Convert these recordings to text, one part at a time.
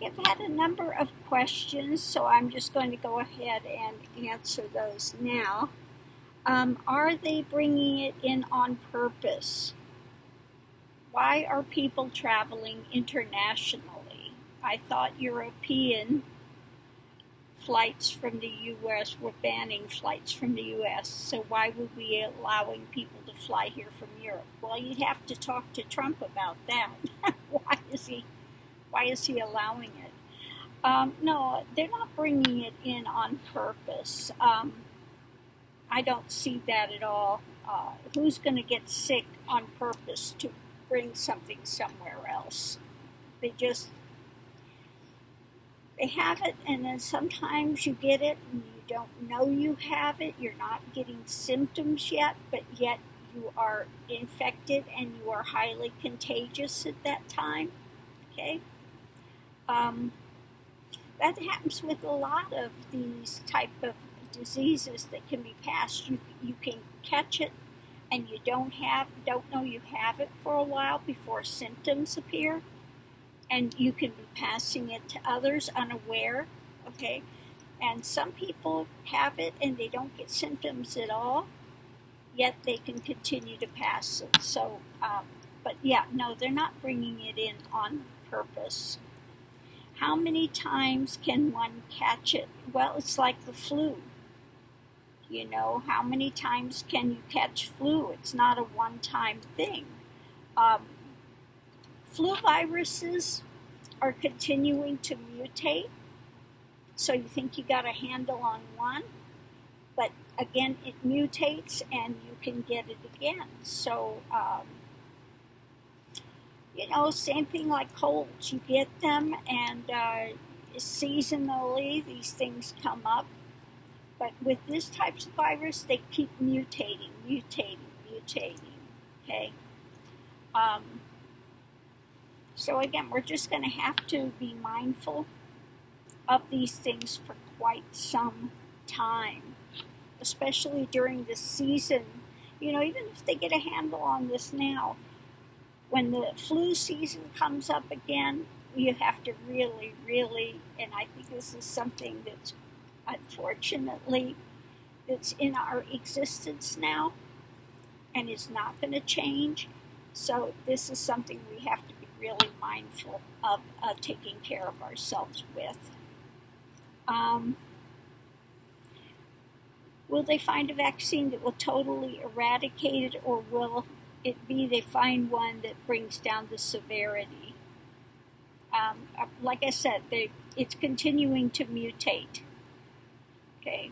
have had a number of questions, so I'm just going to go ahead and answer those now. Are they bringing it in on purpose? Why are people traveling internationally? I thought European flights from the U.S. were banning flights from the U.S., so why would we be allowing people to fly here from Europe? Well, you'd have to talk to Trump about that. Why is he allowing it? No, they're not bringing it in on purpose. I don't see that at all. Who's going to get sick on purpose to bring something somewhere else? They have it, and then sometimes you get it and you don't know you have it. You're not getting symptoms yet, but yet you are infected and you are highly contagious at that time. Okay? That happens with a lot of these type of diseases that can be passed. You can catch it and you don't know you have it for a while before symptoms appear, and you can be passing it to others unaware. Okay, and some people have it and they don't get symptoms at all, yet they can continue to pass it. So but yeah, no, they're not bringing it in on purpose. How many times can one catch it? Well, it's like the flu. You know, how many times can you catch flu? It's not a one-time thing. Flu viruses are continuing to mutate. So you think you got a handle on one, but again, it mutates and you can get it again. So, same thing like colds. You get them, and seasonally these things come up. But with this type of virus, they keep mutating. Okay. So again, we're just going to have to be mindful of these things for quite some time, especially during the season. Even if they get a handle on this now, when the flu season comes up again, you have to really, really, and I think this is something that's unfortunately that's in our existence now and is not going to change. So this is something we have to be really mindful of taking care of ourselves with. Will they find a vaccine that will totally eradicate it, or will it be they find one that brings down the severity? Like I said, it's continuing to mutate. Okay,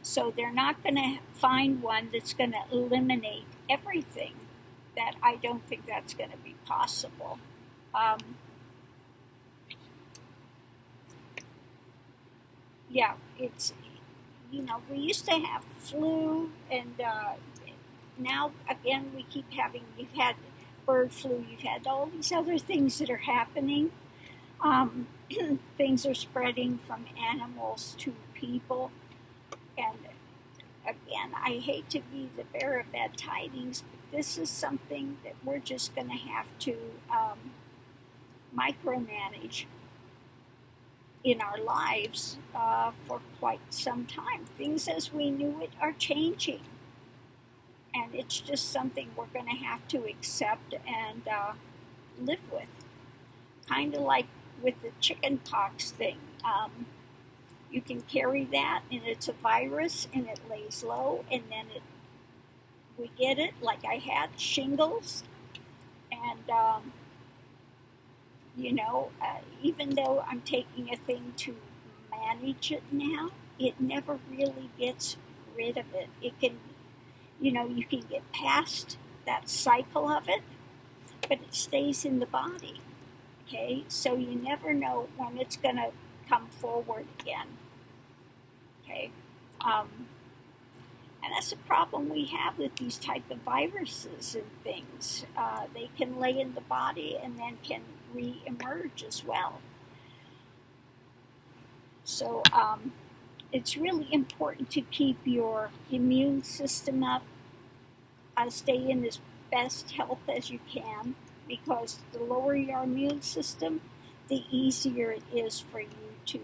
so they're not going to find one that's going to eliminate everything. That I don't think that's going to be possible. Yeah, it's, we used to have flu, and now again you've had bird flu, you've had all these other things that are happening. Things are spreading from animals to people, and again, I hate to be the bearer of bad tidings, but this is something that we're just going to have to micromanage in our lives for quite some time. Things as we knew it are changing, and it's just something we're going to have to accept and live with. Kind of like with the chicken pox thing. You can carry that, and it's a virus, and it lays low, and then we get it, like I had shingles, and even though I'm taking a thing to manage it now, it never really gets rid of it. It can, you can get past that cycle of it, but it stays in the body. Okay, so you never know when it's going to come forward again. Okay, and that's a problem we have with these type of viruses and things. They can lay in the body and then can re-emerge as well. So it's really important to keep your immune system up, stay in as best health as you can, because the lower your immune system, the easier it is for you to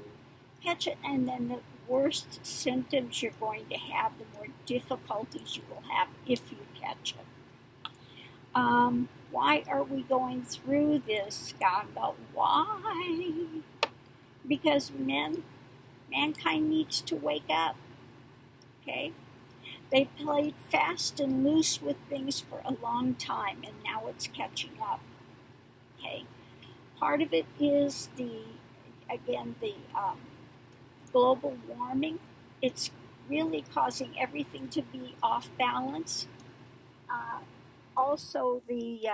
catch it. And then the worst symptoms you're going to have, the more difficulties you will have if you catch it. Why are we going through this, Ganga? Why? Because mankind needs to wake up. Okay? They played fast and loose with things for a long time, and now it's catching up. Okay? Part of it is the global warming. It's really causing everything to be off balance. Also, the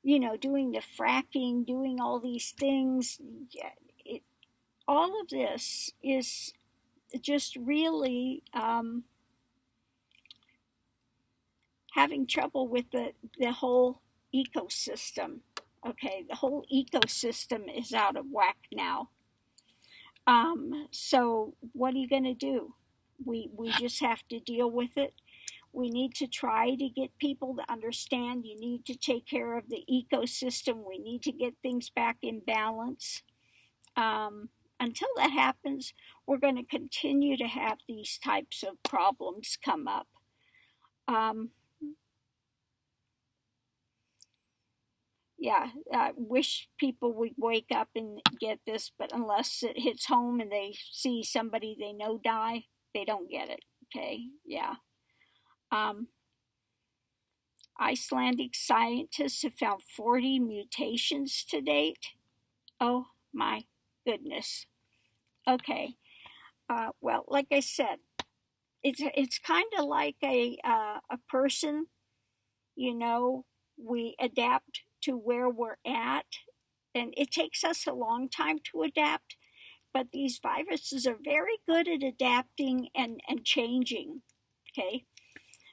doing the fracking, doing all these things. All of this is just really having trouble with the whole ecosystem. Okay, the whole ecosystem is out of whack now. So what are you going to do? We just have to deal with it. We need to try to get people to understand you need to take care of the ecosystem. We need to get things back in balance. Until that happens, we're going to continue to have these types of problems come up. I wish people would wake up and get this, but unless it hits home and they see somebody they know die, they don't get it. Okay, yeah. Icelandic scientists have found 40 mutations to date. Oh my goodness. Okay. Well, like I said, it's kind of like a person. We adapt to where we're at, and it takes us a long time to adapt. But these viruses are very good at adapting and changing. Okay,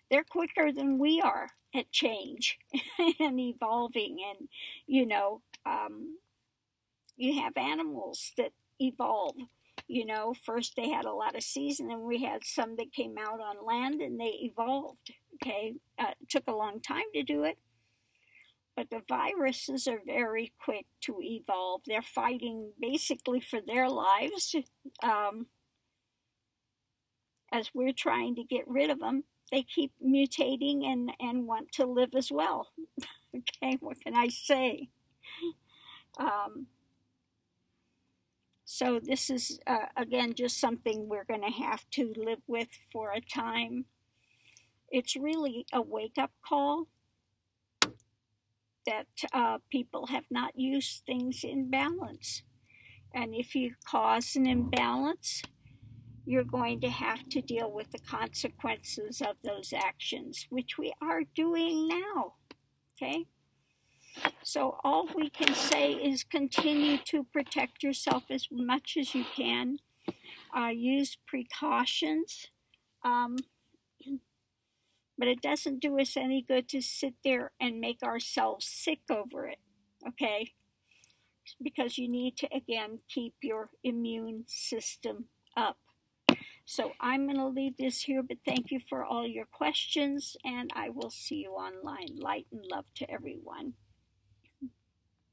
they're quicker than we are at change and evolving. And you have animals that evolve. First they had a lot of seas, and then we had some that came out on land and they evolved. Okay, it took a long time to do it, but the viruses are very quick to evolve. They're fighting basically for their lives. As we're trying to get rid of them, they keep mutating and want to live as well. Okay, what can I say? So this is, again, just something we're going to have to live with for a time. It's really a wake-up call that people have not used things in balance. And if you cause an imbalance, you're going to have to deal with the consequences of those actions, which we are doing now. Okay? So all we can say is continue to protect yourself as much as you can. Use precautions. But it doesn't do us any good to sit there and make ourselves sick over it. Okay? Because you need to, again, keep your immune system up. So I'm going to leave this here, but thank you for all your questions, and I will see you online. Light and love to everyone.